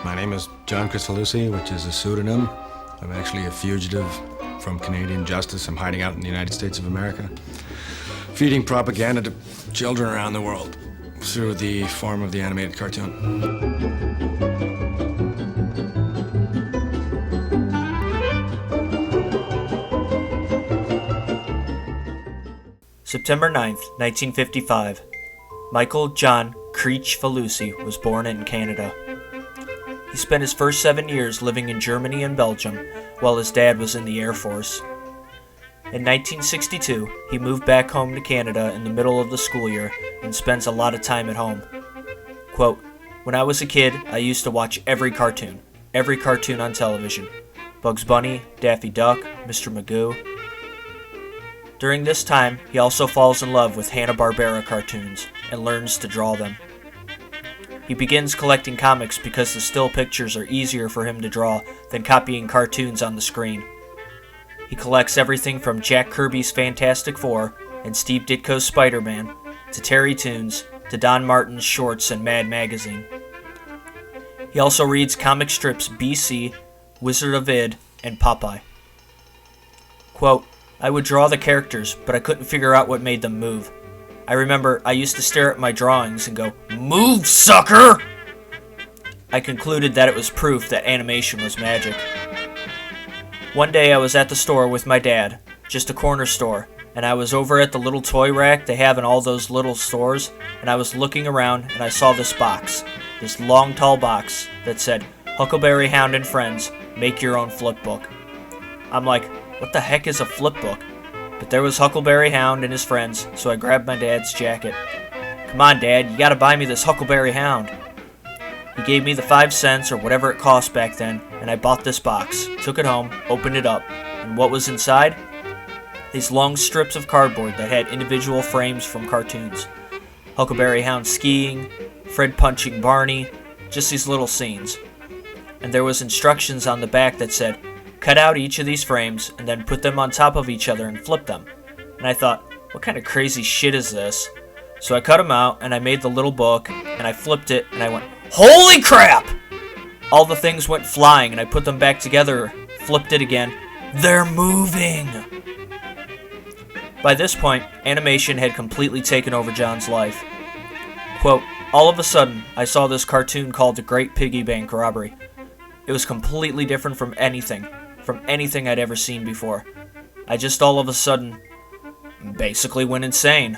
My name is John Cristalucci, which is a pseudonym. I'm actually a fugitive from Canadian justice. I'm hiding out in the United States of America, feeding propaganda to children around the world through the form of the animated cartoon. September 9th, 1955. Michael John Creech Falusi was born in Canada. He spent his first 7 years living in Germany and Belgium, while his dad was in the Air Force. In 1962, he moved back home to Canada in the middle of the school year and spends a lot of time at home. Quote, "When I was a kid, I used to watch every cartoon on television. Bugs Bunny, Daffy Duck, Mr. Magoo." During this time, he also falls in love with Hanna-Barbera cartoons and learns to draw them. He begins collecting comics because the still pictures are easier for him to draw than copying cartoons on the screen. He collects everything from Jack Kirby's Fantastic Four and Steve Ditko's Spider-Man, to Terry Toons, to Don Martin's shorts and Mad Magazine. He also reads comic strips BC, Wizard of Id, and Popeye. Quote, "I would draw the characters, but I couldn't figure out what made them move. I remember I used to stare at my drawings and go, 'Move, sucker!' I concluded that it was proof that animation was magic." One day I was at the store with my dad, just a corner store, and I was over at the little toy rack they have in all those little stores, and I was looking around and I saw this box, this long tall box that said, "Huckleberry Hound and Friends, make your own flip book." I'm like, what the heck is a flip book? But there was Huckleberry Hound and his friends, so I grabbed my dad's jacket. "Come on, Dad, you gotta buy me this Huckleberry Hound." He gave me the 5 cents or whatever it cost back then, and I bought this box, took it home, opened it up, and what was inside? These long strips of cardboard that had individual frames from cartoons. Huckleberry Hound skiing, Fred punching Barney, just these little scenes. And there was instructions on the back that said, "Cut out each of these frames and then put them on top of each other and flip them." And I thought, what kind of crazy shit is this? So I cut them out and I made the little book and I flipped it and I went, holy crap! All the things went flying and I put them back together, flipped it again. They're moving! By this point, animation had completely taken over John's life. Quote, "All of a sudden, I saw this cartoon called The Great Piggy Bank Robbery. It was completely different from anything I'd ever seen before. I just all of a sudden basically went insane."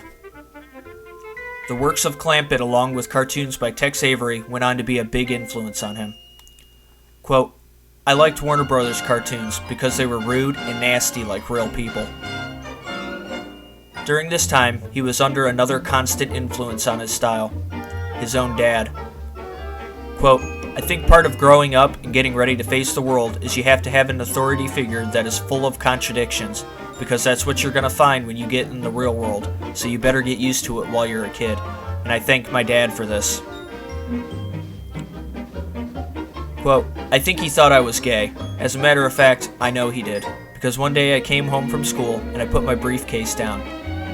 The works of Clampett, along with cartoons by Tex Avery, went on to be a big influence on him. Quote, "I liked Warner Brothers cartoons because they were rude and nasty like real people." During this time, he was under another constant influence on his style, his own dad. Quote, "I think part of growing up and getting ready to face the world is you have to have an authority figure that is full of contradictions, because that's what you're going to find when you get in the real world, so you better get used to it while you're a kid. And I thank my dad for this." Quote, "I think he thought I was gay. As a matter of fact, I know he did, because one day I came home from school and I put my briefcase down.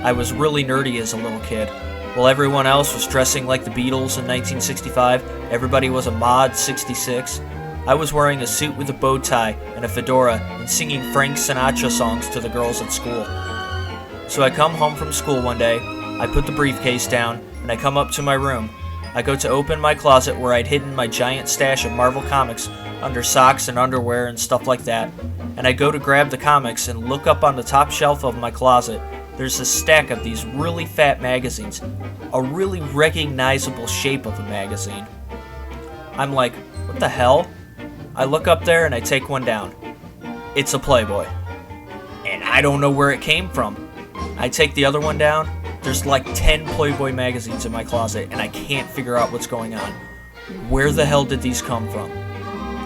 I was really nerdy as a little kid. While everyone else was dressing like the Beatles in 1965, everybody was a mod 66. I was wearing a suit with a bow tie and a fedora and singing Frank Sinatra songs to the girls at school. So I come home from school one day, I put the briefcase down, and I come up to my room. I go to open my closet where I'd hidden my giant stash of Marvel comics under socks and underwear and stuff like that, and I go to grab the comics and look up on the top shelf of my closet. There's a stack of these really fat magazines, a really recognizable shape of a magazine. I'm like, what the hell? I look up there and I take one down. It's a Playboy. And I don't know where it came from. I take the other one down. There's like 10 Playboy magazines in my closet and I can't figure out what's going on. Where the hell did these come from?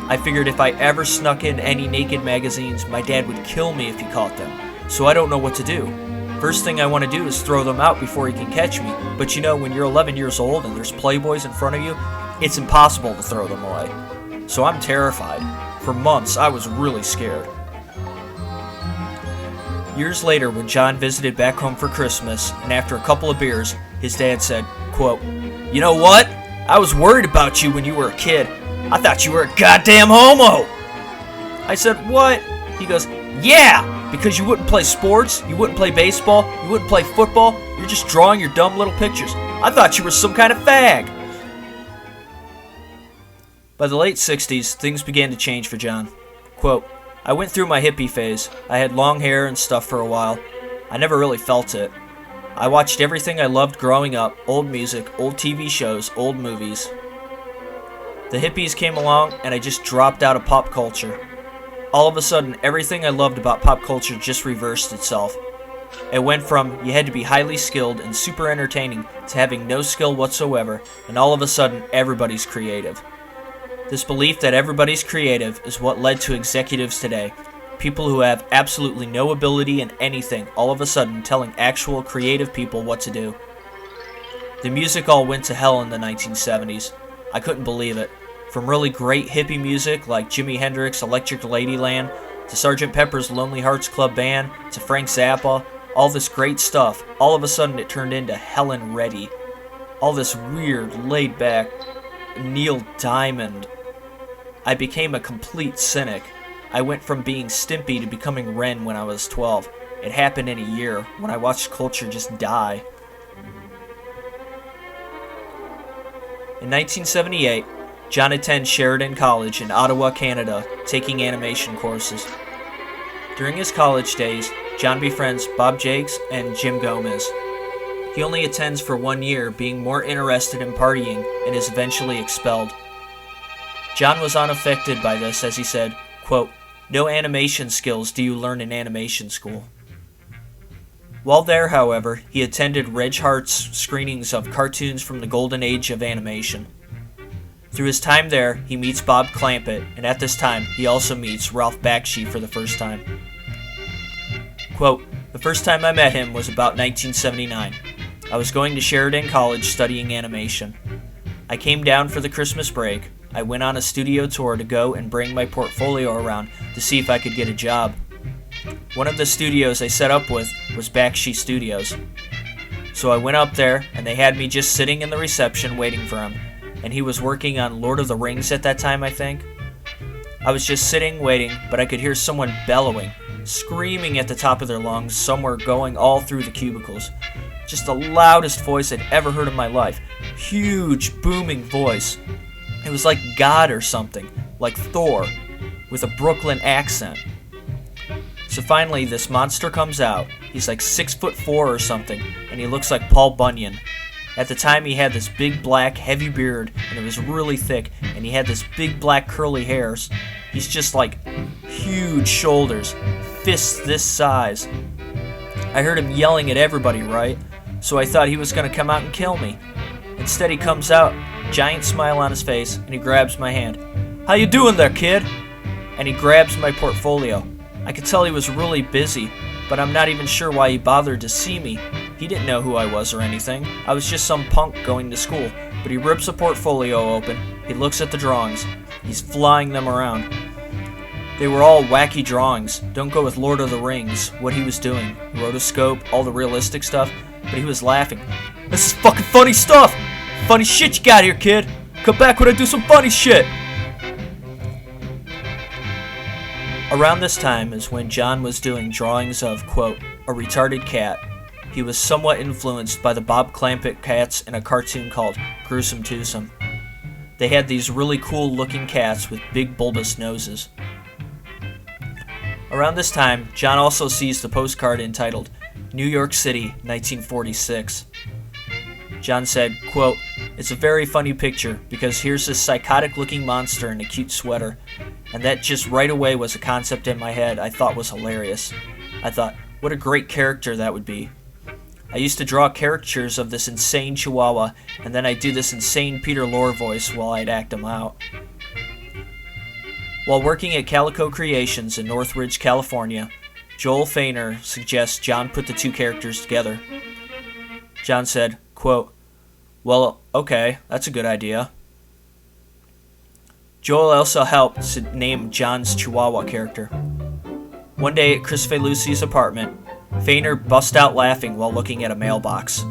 I figured if I ever snuck in any naked magazines, my dad would kill me if he caught them. So I don't know what to do. First thing I want to do is throw them out before he can catch me. But you know, when you're 11 years old and there's Playboys in front of you, it's impossible to throw them away. So I'm terrified. For months, I was really scared. Years later, when John visited back home for Christmas, and after a couple of beers, his dad said, quote, "You know what? I was worried about you when you were a kid. I thought you were a goddamn homo! I said, what? He goes, yeah! Because you wouldn't play sports, you wouldn't play baseball, you wouldn't play football, you're just drawing your dumb little pictures. I thought you were some kind of fag! By the late 60s, things began to change for John. Quote, I went through my hippie phase. I had long hair and stuff for a while. I never really felt it. I watched everything I loved growing up, old music, old TV shows, old movies. The hippies came along and I just dropped out of pop culture. All of a sudden, everything I loved about pop culture just reversed itself. It went from you had to be highly skilled and super entertaining to having no skill whatsoever, and all of a sudden, everybody's creative. This belief that everybody's creative is what led to executives today. People who have absolutely no ability in anything, all of a sudden telling actual creative people what to do. The music all went to hell in the 1970s. I couldn't believe it. From really great hippie music like Jimi Hendrix' Electric Ladyland, to Sgt. Pepper's Lonely Hearts Club Band, to Frank Zappa, all this great stuff, all of a sudden it turned into Helen Reddy. All this weird, laid-back Neil Diamond. I became a complete cynic. I went from being Stimpy to becoming Ren when I was 12. It happened in a year, when I watched culture just die. In 1978, John attends Sheridan College in Ottawa, Canada, taking animation courses. During his college days, John befriends Bob Jakes and Jim Gomez. He only attends for 1 year, being more interested in partying, and is eventually expelled. John was unaffected by this as he said, quote, no animation skills do you learn in animation school. While there, however, he attended Reg Hart's screenings of cartoons from the golden age of animation. Through his time there, he meets Bob Clampett, and at this time, he also meets Ralph Bakshi for the first time. Quote, the first time I met him was about 1979. I was going to Sheridan College studying animation. I came down for the Christmas break. I went on a studio tour to go and bring my portfolio around to see if I could get a job. One of the studios I set up with was Bakshi Studios. So I went up there, and they had me just sitting in the reception waiting for him. And he was working on Lord of the Rings at that time, I think. I was just sitting, waiting, but I could hear someone bellowing, screaming at the top of their lungs, somewhere going all through the cubicles. Just the loudest voice I'd ever heard in my life. Huge, booming voice. It was like God or something, like Thor, with a Brooklyn accent. So finally, this monster comes out. He's like 6'4" or something, and he looks like Paul Bunyan. At the time, he had this big black heavy beard, and it was really thick, and he had this big black curly hairs. He's just like huge shoulders, fists this size. I heard him yelling at everybody, right? So I thought he was going to come out and kill me. Instead, he comes out, giant smile on his face, and he grabs my hand. How you doing there, kid? And he grabs my portfolio. I could tell he was really busy, but I'm not even sure why he bothered to see me. He didn't know who I was or anything. I was just some punk going to school. But he rips the portfolio open. He looks at the drawings. He's flying them around. They were all wacky drawings. Don't go with Lord of the Rings, what he was doing. Rotoscope, all the realistic stuff. But he was laughing. This is fucking funny stuff! Funny shit you got here, kid! Come back when I do some funny shit! Around this time is when John was doing drawings of, quote, a retarded cat. He was somewhat influenced by the Bob Clampett cats in a cartoon called Gruesome Twosome. They had these really cool looking cats with big bulbous noses. Around this time, John also sees the postcard entitled New York City, 1946. John said, quote, it's a very funny picture because here's this psychotic looking monster in a cute sweater. And that just right away was a concept in my head I thought was hilarious. I thought, what a great character that would be. I used to draw caricatures of this insane chihuahua, and then I'd do this insane Peter Lorre voice while I'd act him out. While working at Calico Creations in Northridge, California, Joel Feiner suggests John put the two characters together. John said, quote, well, okay, that's a good idea. Joel also helped to name John's Chihuahua character. One day at Chris Felucci's apartment, Feiner bust out laughing while looking at a mailbox.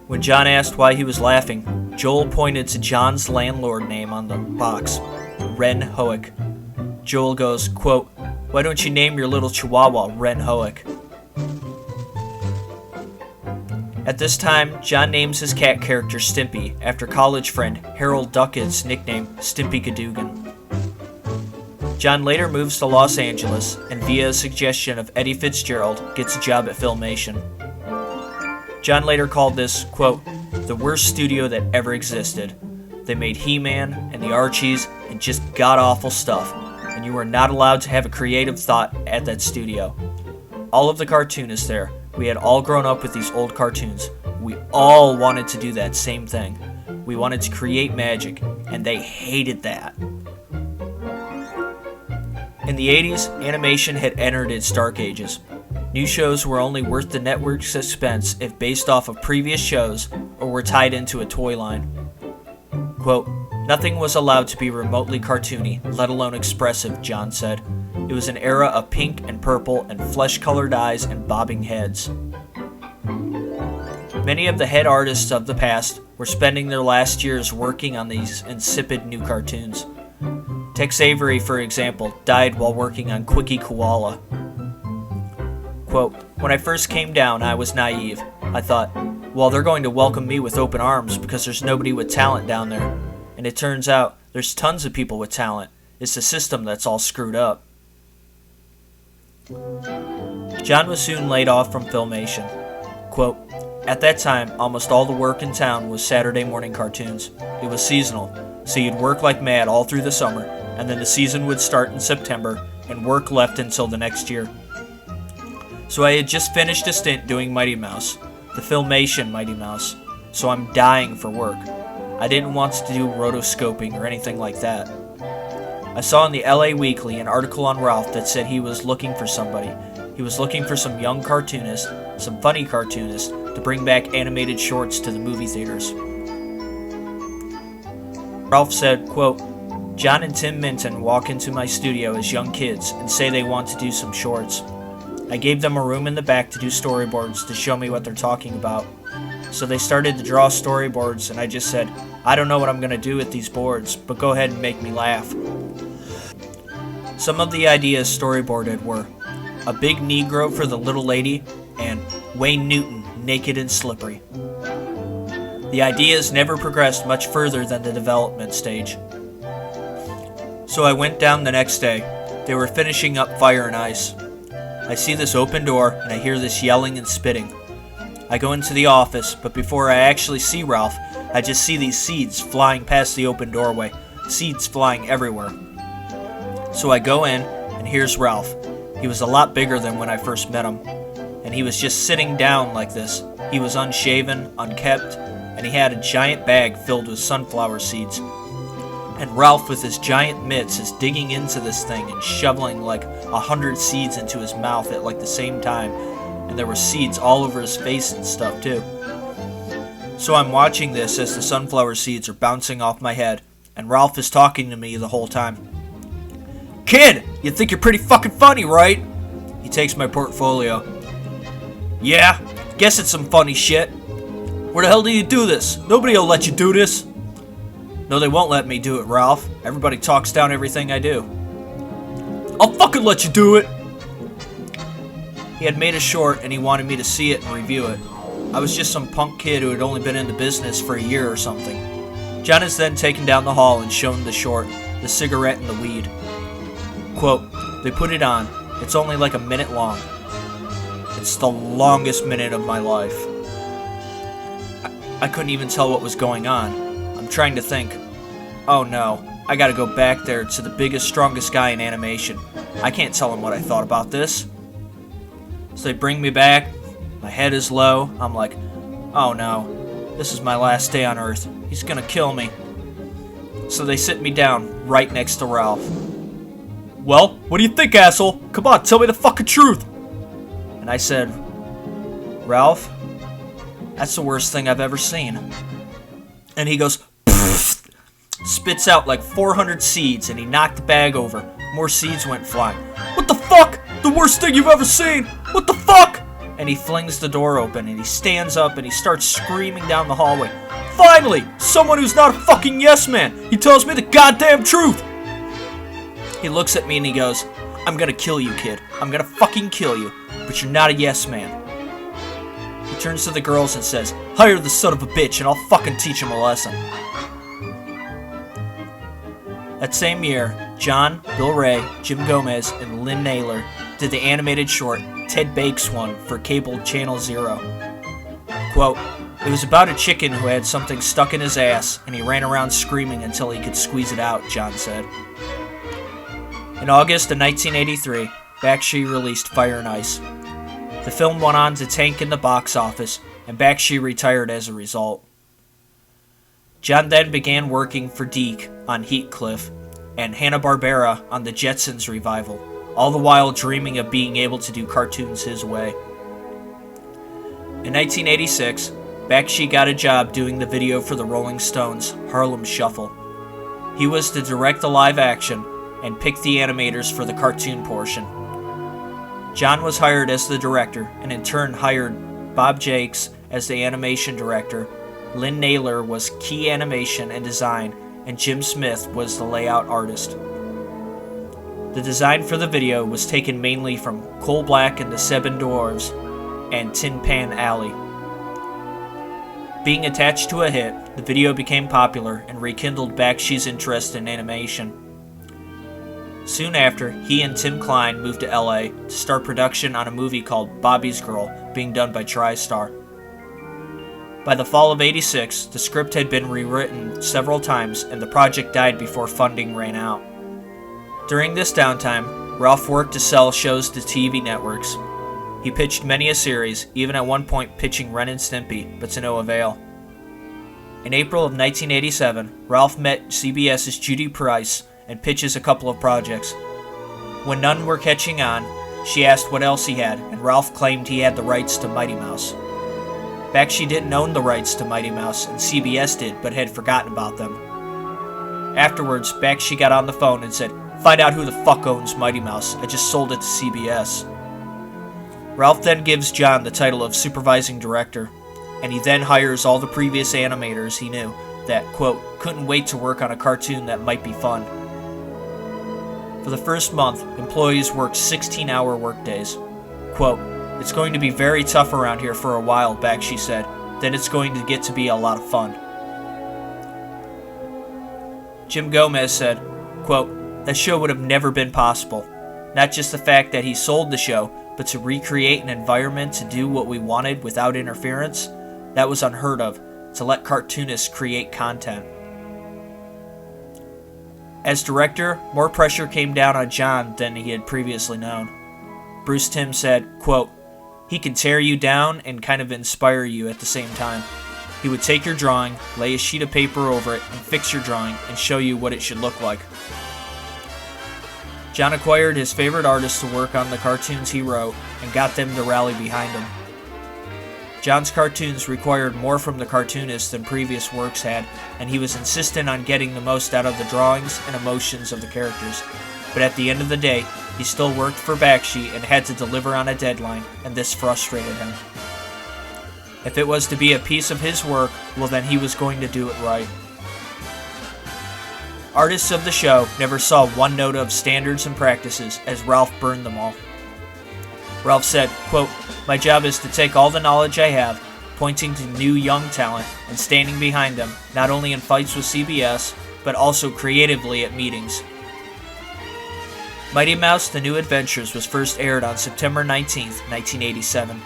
When John asked why he was laughing, Joel pointed to John's landlord name on the box, Ren Hoek. Joel goes, quote, "Why don't you name your little chihuahua Ren Hoek?" At this time, John names his cat character Stimpy after college friend Harold Duckett's nickname Stimpy Cadogan. John later moves to Los Angeles and via a suggestion of Eddie Fitzgerald gets a job at Filmation. John later called this, quote, "the worst studio that ever existed. They made He-Man and the Archies and just god-awful stuff, and you were not allowed to have a creative thought at that studio. All of the cartoonists there, we had all grown up with these old cartoons. We all wanted to do that same thing. We wanted to create magic, and they hated that." In the 80s, animation had entered its dark ages. New shows were only worth the network's expense if based off of previous shows or were tied into a toy line. Quote, "Nothing was allowed to be remotely cartoony, let alone expressive," John said. "It was an era of pink and purple and flesh-colored eyes and bobbing heads." Many of the head artists of the past were spending their last years working on these insipid new cartoons. Tex Avery, for example, died while working on Quickie Koala. Quote, "When I first came down, I was naive. I thought, well, they're going to welcome me with open arms because there's nobody with talent down there. And it turns out there's tons of people with talent. It's the system that's all screwed up." John was soon laid off from Filmation. Quote, "At that time, almost all the work in town was Saturday morning cartoons. It was seasonal, so you'd work like mad all through the summer, and then the season would start in September, and work left until the next year. So I had just finished a stint doing Mighty Mouse, the Filmation Mighty Mouse, so I'm dying for work. I didn't want to do rotoscoping or anything like that. I saw in the LA Weekly an article on Ralph that said he was looking for somebody. He was looking for some young cartoonist, some funny cartoonist, to bring back animated shorts to the movie theaters. Ralph said, quote, "John and Tim Minton walk into my studio as young kids and say they want to do some shorts. I gave them a room in the back to do storyboards to show me what they're talking about. So they started to draw storyboards and I just said, I don't know what I'm going to do with these boards, but go ahead and make me laugh. Some of the ideas storyboarded were a big Negro for the little lady and Wayne Newton naked and slippery. The ideas never progressed much further than the development stage. So I went down the next day. They were finishing up Fire and Ice. I see this open door and I hear this yelling and spitting. I go into the office, but before I actually see Ralph, I just see these seeds flying past the open doorway, seeds flying everywhere. So I go in, and here's Ralph. He was a lot bigger than when I first met him, and he was just sitting down like this. He was unshaven, unkempt, and he had a giant bag filled with sunflower seeds. And Ralph with his giant mitts is digging into this thing and shoveling like 100 seeds into his mouth at like the same time. And there were seeds all over his face and stuff too. So I'm watching this as the sunflower seeds are bouncing off my head, and Ralph is talking to me the whole time. Kid, you think you're pretty fucking funny, right? He takes my portfolio. Yeah, guess it's some funny shit. Where the hell do you do this? Nobody will let you do this. No, they won't let me do it, Ralph. Everybody talks down everything I do. I'll fucking let you do it. He had made a short and he wanted me to see it and review it. I was just some punk kid who had only been in the business for a year or something. John is then taken down the hall and shown the short, the cigarette and the weed. Quote, they put it on. It's only like a minute long. It's the longest minute of my life. I couldn't even tell what was going on. I'm trying to think. Oh no, I gotta go back there to the biggest, strongest guy in animation. I can't tell him what I thought about this. So they bring me back. My head is low. I'm like, oh no, this is my last day on Earth. He's gonna kill me. So they sit me down right next to Ralph. Well, what do you think, asshole? Come on, tell me the fucking truth. And I said, Ralph, that's the worst thing I've ever seen. And he goes, pfft, spits out like 400 seeds, and he knocked the bag over. More seeds went flying. What the fuck? The worst thing you've ever seen! What the fuck? And he flings the door open, and he stands up, and he starts screaming down the hallway. Finally! Someone who's not a fucking yes man! He tells me the goddamn truth! He looks at me and he goes, I'm gonna kill you, kid. I'm gonna fucking kill you. But you're not a yes man. He turns to the girls and says, hire the son of a bitch and I'll fucking teach him a lesson. That same year, John, Bill Ray, Jim Gomez, and Lynn Naylor did the animated short Ted Bakes One for cable Channel Zero. Quote, it was about a chicken who had something stuck in his ass and he ran around screaming until he could squeeze it out, John said. In August of 1983, Bakshi released Fire and Ice. The film went on to tank in the box office, and Bakshi retired as a result. John then began working for Deke on Heathcliff and Hanna-Barbera on the Jetsons revival, all the while dreaming of being able to do cartoons his way. In 1986, Bakshi got a job doing the video for the Rolling Stones' Harlem Shuffle. He was to direct the live action and pick the animators for the cartoon portion. John was hired as the director and in turn hired Bob Jakes as the animation director. Lynn Naylor was key animation and design, and Jim Smith was the layout artist. The design for the video was taken mainly from Coal Black and the Seven Dwarves and Tin Pan Alley. Being attached to a hit, the video became popular and rekindled Bakshi's interest in animation. Soon after, he and Tim Klein moved to LA to start production on a movie called Bobby's Girl, being done by TriStar. By the fall of '86, the script had been rewritten several times and the project died before funding ran out. During this downtime, Ralph worked to sell shows to TV networks. He pitched many a series, even at one point pitching Ren and Stimpy, but to no avail. In April of 1987, Ralph met CBS's Judy Price and pitches a couple of projects. When none were catching on, she asked what else he had, and Ralph claimed he had the rights to Mighty Mouse. Bakshi didn't own the rights to Mighty Mouse, and CBS did, but had forgotten about them. Afterwards, Bakshi got on the phone and said, "Find out who the fuck owns Mighty Mouse. I just sold it to CBS." Ralph then gives John the title of supervising director, and he then hires all the previous animators he knew that, quote, couldn't wait to work on a cartoon that might be fun. For the first month, employees worked 16-hour workdays. Quote, "It's going to be very tough around here for a while," Bakshi said. "Then it's going to get to be a lot of fun." Jim Gomez said, quote, "That show would have never been possible. Not just the fact that he sold the show, but to recreate an environment to do what we wanted without interference, that was unheard of, to let cartoonists create content." As director, more pressure came down on John than he had previously known. Bruce Timm said, quote, "He can tear you down and kind of inspire you at the same time. He would take your drawing, lay a sheet of paper over it, and fix your drawing and show you what it should look like." John acquired his favorite artists to work on the cartoons he wrote and got them to rally behind him. John's cartoons required more from the cartoonist than previous works had, and he was insistent on getting the most out of the drawings and emotions of the characters. But at the end of the day, he still worked for Bakshi and had to deliver on a deadline, and this frustrated him. If it was to be a piece of his work, well then he was going to do it right. Artists of the show never saw one note of standards and practices, as Ralph burned them all. Ralph said, quote, "My job is to take all the knowledge I have, pointing to new young talent, and standing behind them, not only in fights with CBS, but also creatively at meetings." Mighty Mouse: The New Adventures was first aired on September 19th, 1987.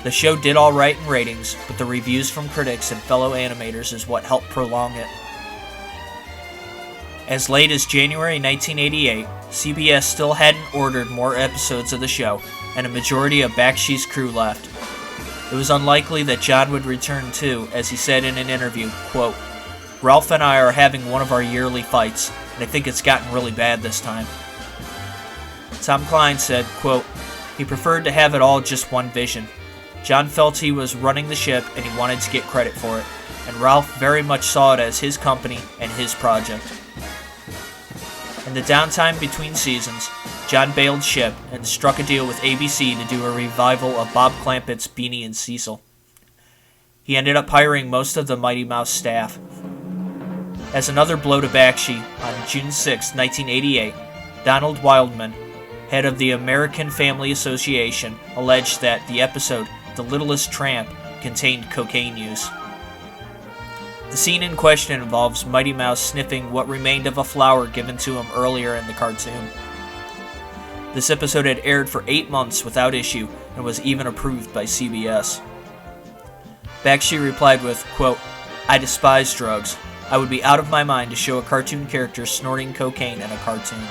The show did all right in ratings, but the reviews from critics and fellow animators is what helped prolong it. As late as January 1988, CBS still hadn't ordered more episodes of the show, and a majority of Bakshi's crew left. It was unlikely that John would return too, as he said in an interview, quote, "Ralph and I are having one of our yearly fights, and I think it's gotten really bad this time." Tom Klein said, quote, "He preferred to have it all just one vision. John felt he was running the ship and he wanted to get credit for it, and Ralph very much saw it as his company and his project." In the downtime between seasons, John bailed ship and struck a deal with ABC to do a revival of Bob Clampett's Beanie and Cecil. He ended up hiring most of the Mighty Mouse staff. As another blow to Bakshi, on June 6, 1988, Donald Wildman, head of the American Family Association, alleged that the episode The Littlest Tramp contained cocaine use. The scene in question involves Mighty Mouse sniffing what remained of a flower given to him earlier in the cartoon. This episode had aired for 8 months without issue and was even approved by CBS. Bakshi replied with, quote, "I despise drugs. I would be out of my mind to show a cartoon character snorting cocaine in a cartoon."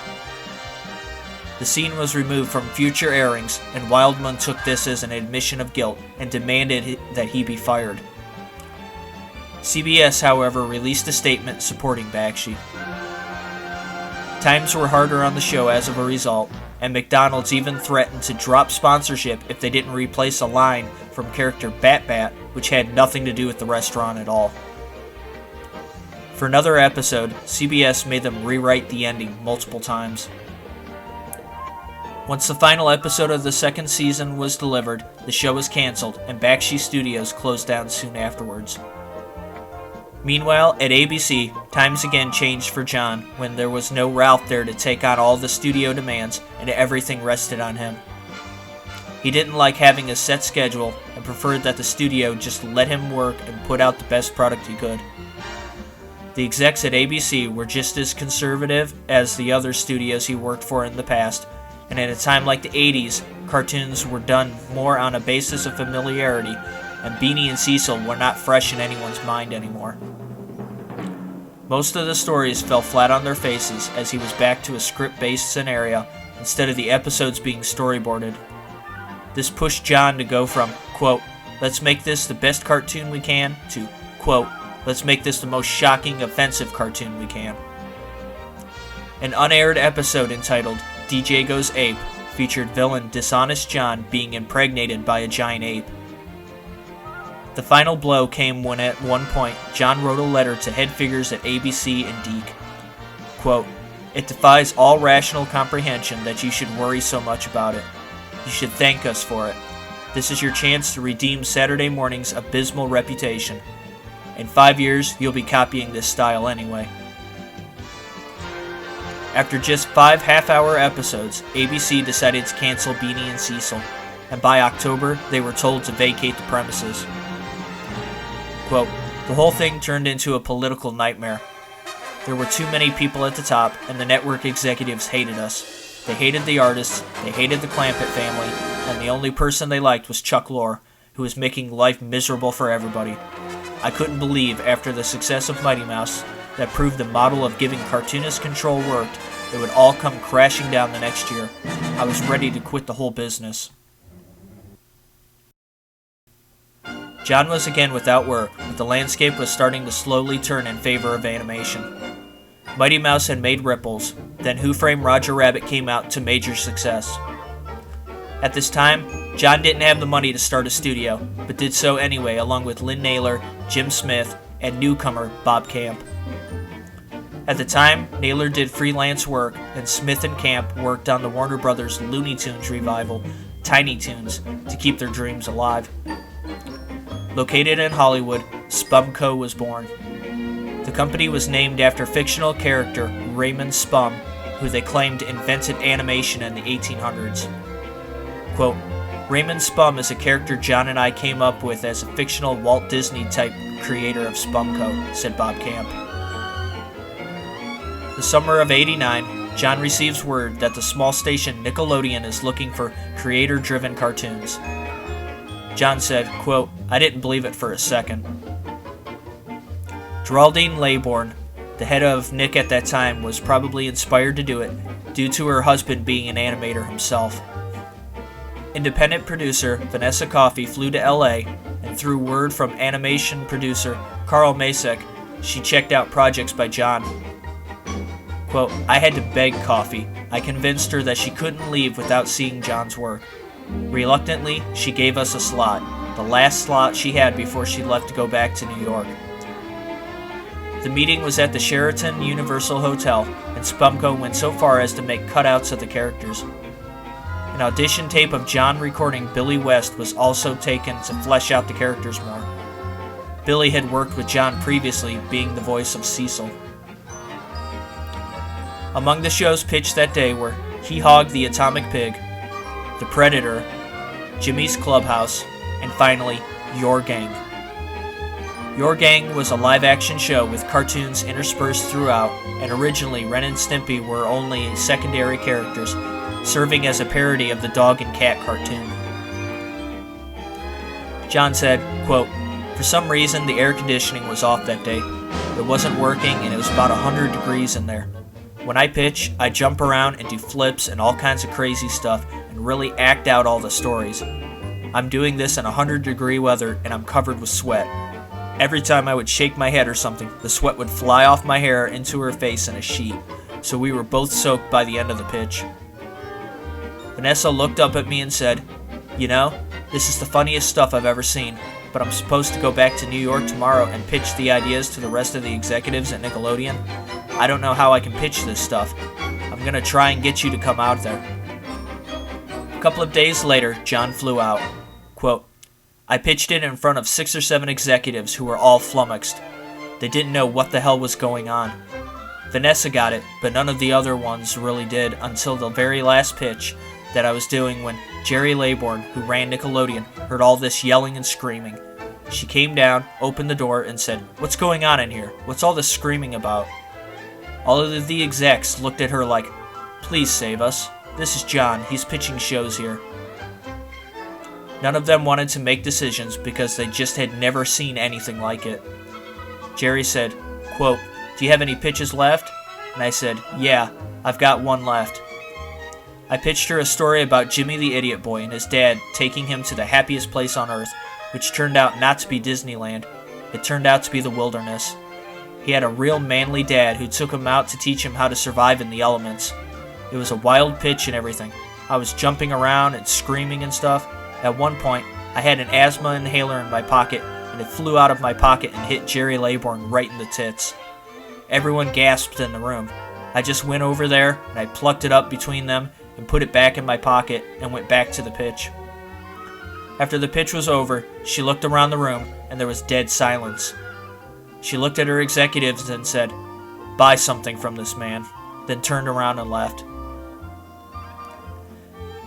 The scene was removed from future airings, and Wildman took this as an admission of guilt and demanded that he be fired. CBS, however, released a statement supporting Bakshi. Times were harder on the show as of a result, and McDonald's even threatened to drop sponsorship if they didn't replace a line from character Bat Bat, which had nothing to do with the restaurant at all. For another episode, CBS made them rewrite the ending multiple times. Once the final episode of the second season was delivered, the show was canceled, and Bakshi Studios closed down soon afterwards. Meanwhile, at ABC, times again changed for John when there was no Ralph there to take on all the studio demands and everything rested on him. He didn't like having a set schedule and preferred that the studio just let him work and put out the best product he could. The execs at ABC were just as conservative as the other studios he worked for in the past, and at a time like the 80s, cartoons were done more on a basis of familiarity, and Beanie and Cecil were not fresh in anyone's mind anymore. Most of the stories fell flat on their faces as he was back to a script-based scenario instead of the episodes being storyboarded. This pushed John to go from, quote, "let's make this the best cartoon we can," to, quote, "let's make this the most shocking, offensive cartoon we can." An unaired episode entitled DJ Goes Ape featured villain Dishonest John being impregnated by a giant ape. The final blow came when at one point John wrote a letter to head figures at ABC and Deke. Quote, "It defies all rational comprehension that you should worry so much about it. You should thank us for it. This is your chance to redeem Saturday morning's abysmal reputation. In 5 years, you'll be copying this style anyway." After just 5 half-hour episodes, ABC decided to cancel Beanie and Cecil, and by October, they were told to vacate the premises. Quote, "The whole thing turned into a political nightmare. There were too many people at the top, and the network executives hated us. They hated the artists, they hated the Clampett family, and the only person they liked was Chuck Lorre, who was making life miserable for everybody. I couldn't believe, after the success of Mighty Mouse, that proved the model of giving cartoonist control worked, it would all come crashing down the next year. I was ready to quit the whole business." John was again without work, but the landscape was starting to slowly turn in favor of animation. Mighty Mouse had made ripples, then Who Framed Roger Rabbit came out to major success. At this time, John didn't have the money to start a studio, but did so anyway along with Lynn Naylor, Jim Smith, and newcomer Bob Camp. At the time, Naylor did freelance work, and Smith and Camp worked on the Warner Brothers Looney Tunes revival, Tiny Toons, to keep their dreams alive. Located in Hollywood, Spumco was born. The company was named after fictional character Raymond Spum, who they claimed invented animation in the 1800s. Quote, "Raymond Spum is a character John and I came up with as a fictional Walt Disney-type creator of Spumco," said Bob Camp. The summer of '89, John receives word that the small station Nickelodeon is looking for creator-driven cartoons. John said, quote, "I didn't believe it for a second." Geraldine Laybourne, the head of Nick at that time, was probably inspired to do it due to her husband being an animator himself. Independent producer Vanessa Coffey flew to LA, and through word from animation producer Carl Masek, she checked out projects by John. Quote, "I had to beg Coffey. I convinced her that she couldn't leave without seeing John's work. Reluctantly, she gave us a slot, the last slot she had before she left to go back to New York. The meeting was at the Sheraton Universal Hotel, and Spumco went so far as to make cutouts of the characters. An audition tape of John recording Billy West was also taken to flesh out the characters more. Billy had worked with John previously, being the voice of Cecil. Among the shows pitched that day were He Hogged the Atomic Pig, The Predator, Jimmy's Clubhouse, and finally, Your Gang. Your Gang was a live-action show with cartoons interspersed throughout, and originally Ren and Stimpy were only secondary characters, serving as a parody of the dog and cat cartoon. John said, quote, "For some reason the air conditioning was off that day. It wasn't working and it was about 100 degrees in there. When I pitch, I jump around and do flips and all kinds of crazy stuff and really act out all the stories. I'm doing this in 100-degree weather and I'm covered with sweat. Every time I would shake my head or something, the sweat would fly off my hair into her face in a sheet, so we were both soaked by the end of the pitch." Vanessa looked up at me and said, "You know, this is the funniest stuff I've ever seen, but I'm supposed to go back to New York tomorrow and pitch the ideas to the rest of the executives at Nickelodeon. I don't know how I can pitch this stuff. I'm gonna try and get you to come out there." A couple of days later, John flew out. Quote, "I pitched it in front of 6 or 7 executives who were all flummoxed. They didn't know what the hell was going on. Vanessa got it, but none of the other ones really did until the very last pitch that I was doing when Jerry Laybourne, who ran Nickelodeon, heard all this yelling and screaming. She came down, opened the door, and said, 'What's going on in here? What's all this screaming about?' All of the execs looked at her like, 'Please save us. This is John. He's pitching shows here.' None of them wanted to make decisions because they just had never seen anything like it. Jerry said, quote, 'Do you have any pitches left?' And I said, 'Yeah, I've got one left.' I pitched her a story about Jimmy the Idiot Boy and his dad taking him to the happiest place on earth, which turned out not to be Disneyland. It turned out to be the wilderness. He had a real manly dad who took him out to teach him how to survive in the elements. It was a wild pitch and everything. I was jumping around and screaming and stuff. At one point, I had an asthma inhaler in my pocket, and it flew out of my pocket and hit Jerry Laybourne right in the tits. Everyone gasped in the room. I just went over there, and I plucked it up between them and put it back in my pocket and went back to the pitch. After the pitch was over, she looked around the room, and there was dead silence. She looked at her executives and said, 'Buy something from this man,' then turned around and left.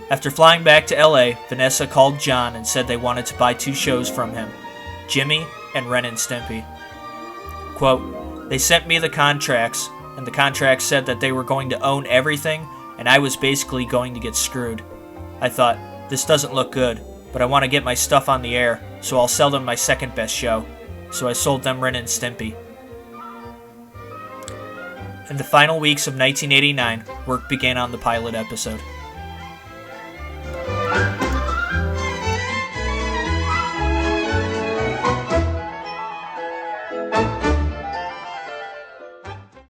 After flying back to LA, Vanessa called John and said they wanted to buy 2 shows from him, Jimmy and Ren and Stimpy. Quote, "They sent me the contracts, and the contracts said that they were going to own everything, and I was basically going to get screwed. I thought, this doesn't look good, but I want to get my stuff on the air, so I'll sell them my second best show. So I sold them Ren and Stimpy." In the final weeks of 1989, work began on the pilot episode.